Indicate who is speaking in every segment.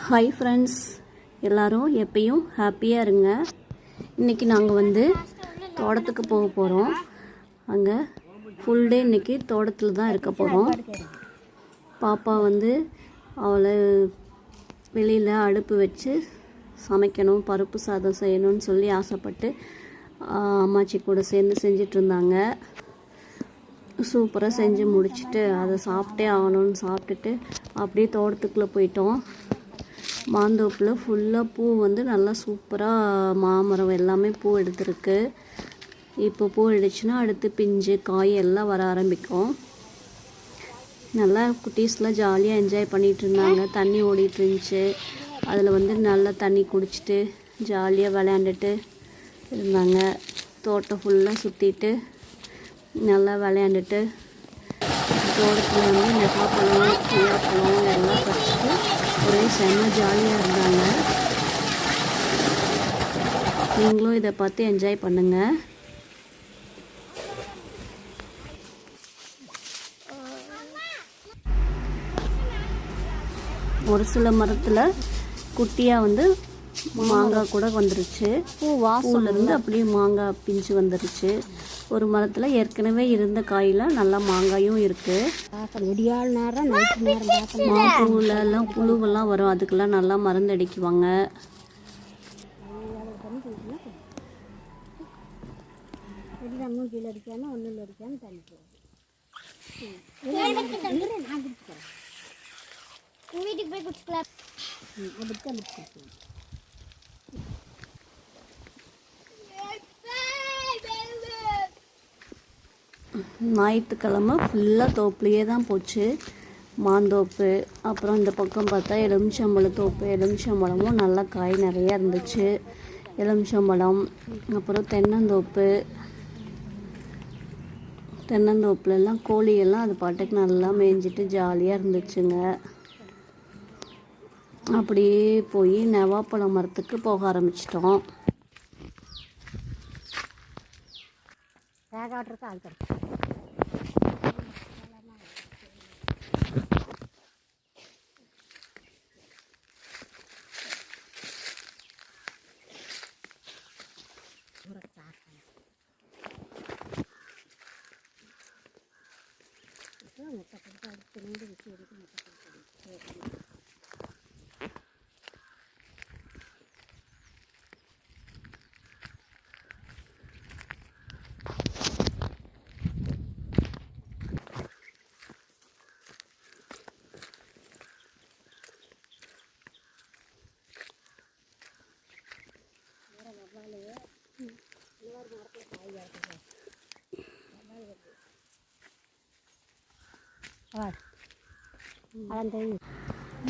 Speaker 1: Hi friends, எல்லோரும் எப்பயும் ஹாப்பியாக இருங்க. இன்றைக்கி நாங்கள் வந்து தோட்டத்துக்கு போக போகிறோம். அங்கே ஃபுல் டே இன்றைக்கி தோட்டத்தில் தான் இருக்க போகிறோம். பாப்பா வந்து அவளை வெளியில் அடுப்பு வச்சு சமைக்கணும், பருப்பு சாதம் செய்யணும்னு சொல்லி ஆசைப்பட்டு அம்மாச்சி கூட சேர்ந்து செஞ்சிட்ருந்தாங்க. சூப்பராக செஞ்சு முடிச்சுட்டு அதை சாப்பிட்டே ஆகணும்னு சாப்பிட்டுட்டு அப்படியே தோட்டத்துக்குள்ளே போயிட்டோம். மாந்தோப்பில் ஃபுல்லாக பூ வந்து நல்லா சூப்பராக மாமரம் எல்லாமே பூ எடுத்துருக்கு. இப்போ பூ எடுத்துச்சுன்னா அடுத்து பிஞ்சு காய் எல்லாம் வர ஆரம்பிக்கும். நல்லா குட்டீஸ்லாம் ஜாலியாக என்ஜாய் பண்ணிகிட்டு இருந்தாங்க. தண்ணி ஓடிட்டு இருந்துச்சு. அதில் வந்து நல்லா தண்ணி குடிச்சிட்டு ஜாலியாக விளையாண்டுட்டு இருந்தாங்க. தோட்டம் ஃபுல்லாக சுற்றிட்டு நல்லா விளையாண்டுட்டு தோட்டத்தில் வந்து நெகாப்பழம், கொய்யாப்பழம் எல்லாம் பறிச்சுட்டு ஒரே செம்ம ஜாலியாக இருந்தாங்க. நீங்களும் இதை பார்த்து என்ஜாய் பண்ணுங்கள். ஒரு சில மரத்தில் குட்டியாக வந்து மாங்காய் கூட வந்துருச்சு. பூவிலேருந்து அப்படியே மாங்காய் பிஞ்சு வந்துருச்சு. ஒரு மரத்தில் ஏற்கனவே இருந்த காயெலாம் நல்லா மாங்காயும் இருக்குது. மாப்பூவிலலாம் புழுவெல்லாம் வரும், அதுக்கெல்லாம் நல்லா மருந்து அடிக்குவாங்க. ஞாயிற்றுக்கிழமை ஃபுல்லாக தோப்புலையே தான் போச்சு. மாந்தோப்பு, அப்புறம் இந்த பக்கம் பார்த்தா எலுமிச்சம்பழம் தோப்பு. எலுமிச்சம்பழமும் நல்லா காய் நிறையா இருந்துச்சு. எலுமிச்சம்பழம், அப்புறம் தென்னந்தோப்பு. தென்னந்தோப்புலலாம் கோழியெல்லாம் அது பாட்டுக்கு நல்லா மேய்ஞ்சிட்டு ஜாலியாக இருந்துச்சுங்க. அப்படியே போய் நவாப்பழம் மரத்துக்கு போக ஆரம்பிச்சிட்டோம்.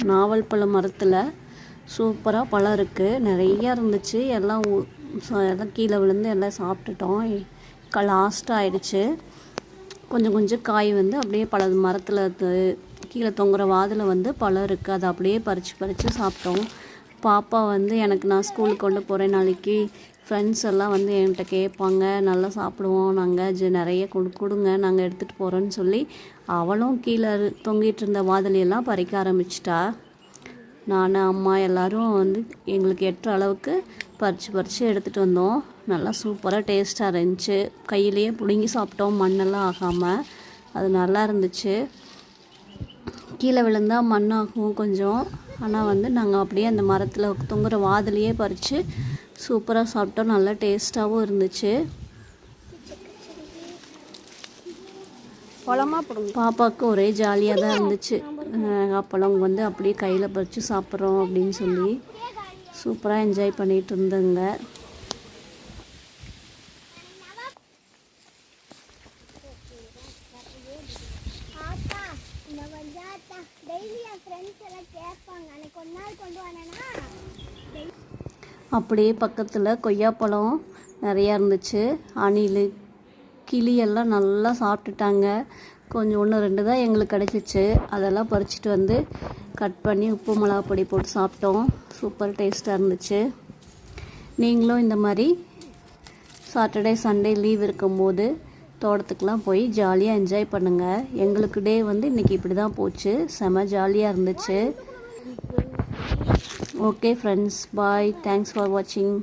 Speaker 1: நாவல் பழ மரத்தில் சூப்பராக பழம் இருக்குது. நிறையா இருந்துச்சு. எல்லாம் கீழே விழுந்து எல்லாம் சாப்பிட்டுட்டோம். லாஸ்ட்டாக ஆயிடுச்சு. கொஞ்சம் கொஞ்சம் காய் வந்து அப்படியே மரத்தில் கீழே தொங்குற வாதில் வந்து பழம் இருக்குது. அதை அப்படியே பறித்து சாப்பிட்டோம். பாப்பா வந்து நான் ஸ்கூலுக்கு கொண்டு போகிறேன், நாளைக்கு ஃப்ரெண்ட்ஸ் எல்லாம் வந்து என்கிட்ட கேட்பாங்க, நல்லா சாப்பிடுவோம் நாங்கள், நிறைய கொடுங்க நாங்கள் எடுத்துகிட்டு போகிறோன்னு சொல்லி அவளும் கீழே தொங்கிட்டு இருந்த வாதிலையெல்லாம் பறிக்க ஆரம்பிச்சிட்டா. நான் அம்மா எல்லோரும் வந்து எங்களுக்கு எட்டுற அளவுக்கு பறித்து எடுத்துகிட்டு வந்தோம். நல்லா சூப்பராக டேஸ்ட்டாக இருந்துச்சு. கையிலேயே பிடுங்கி சாப்பிட்டோம், மண்ணெல்லாம் ஆகாமல். அது நல்லா இருந்துச்சு. கீழே விழுந்தால் மண்ணாகும் கொஞ்சம். ஆனால் வந்து நாங்கள் அப்படியே அந்த மரத்தில் தொங்குற வாதிலையே பறித்து சூப்பராக சாப்பிட்டோம். நல்லா டேஸ்ட்டாகவும் இருந்துச்சு. பாப்பாவுக்கு ஒரே ஜாலியாக தான் இருந்துச்சு. அப்பளம் வந்து அப்படியே கையில் பறித்து சாப்பிட்றோம் அப்படின்னு சொல்லி சூப்பராக என்ஜாய் பண்ணிகிட்டு இருந்தேங்க. அப்படியே பக்கத்தில் கொய்யாப்பழம் நிறையா இருந்துச்சு. அணில், கிளியெல்லாம் நல்லா சாப்பிட்டுட்டாங்க. கொஞ்சம் 1-2 தான் எங்களுக்கு கிடச்சிச்சு. அதெல்லாம் பறிச்சிட்டு வந்து கட் பண்ணி உப்பு மிளகா பொடி போட்டு சாப்பிட்டோம். சூப்பர் டேஸ்ட்டாக இருந்துச்சு. நீங்களும் இந்த மாதிரி சாட்டர்டே சண்டே லீவ் இருக்கும்போது தோட்டத்துக்கெலாம் போய் ஜாலியாக என்ஜாய் பண்ணுங்கள். எங்களுக்கு டே வந்து இன்றைக்கி இப்படி தான் போச்சு. செம ஜாலியாக இருந்துச்சு. Okay friends, bye. Thanks for வாட்சிங்.